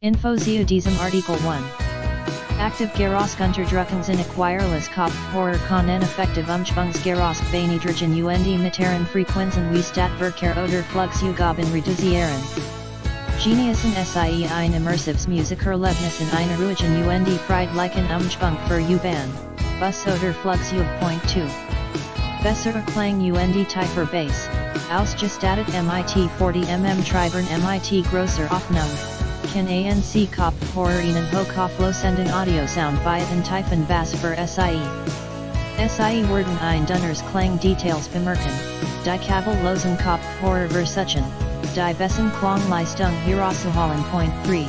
Info zu diesem Artikel 1. Aktiv Geräuschunterdrückung ZIHNIC Wireless Kopfhörer können effektiv Umschwungsgeräusche niedrigen und mittleren Frequenzen wie Stadtverkehr oder Flugzeuge reduzieren. Genießen Sie ein immersives Musikerlebnis in einer ruhigen und friedlichen Umgebung für U-Bahn, Bus oder Flugzeug. 2. Bessere Klang und tiefer Bass, ausgestattet mit 40 Treibern mit grosser Öffnung, kann ANC Kopfhörer Ihnen hochauflösenden Audiosound bieten tiefen Bass für Sie. Sie werden ein Dunners Klang Details bemerken, die kabellosen Kopfhörer versuchen, die besten Klangleistung herauszuholen. 3.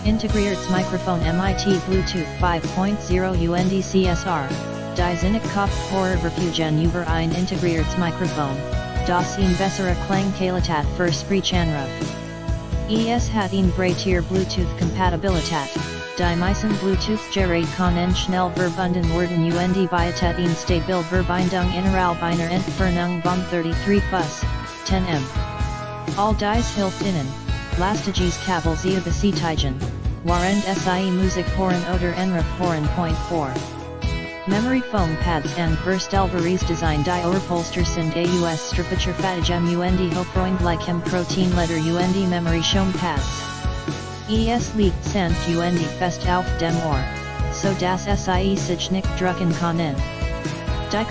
Integriertes Mikrofon mit Bluetooth 5.0 und CSR, die ZIHNIC Kopfhörer verfügen über ein integriertes Mikrofon, das Ihnen bessere Klangqualität verspricht. Es hat eine breite Bluetooth-Kompatibilität, die meisten Bluetooth-Geräte können schnell verbunden werden und bietet eine stabile Verbindung innerhalb einer Entfernung von 33 Fuß, 10 m. All dies hilft Ihnen, lastiges Kabel zu beseitigen, während Sie Musik hören oder Anruf hören. 4. Memory foam pads and verstellbares Design die Ohrpolster sind aus strappiger Fatigem und hochfreundlichem Proteinleder und Memory foam pads. Es liegt sanft und fest auf dem Ohr, so dass Sie sich nicht drücken können. Die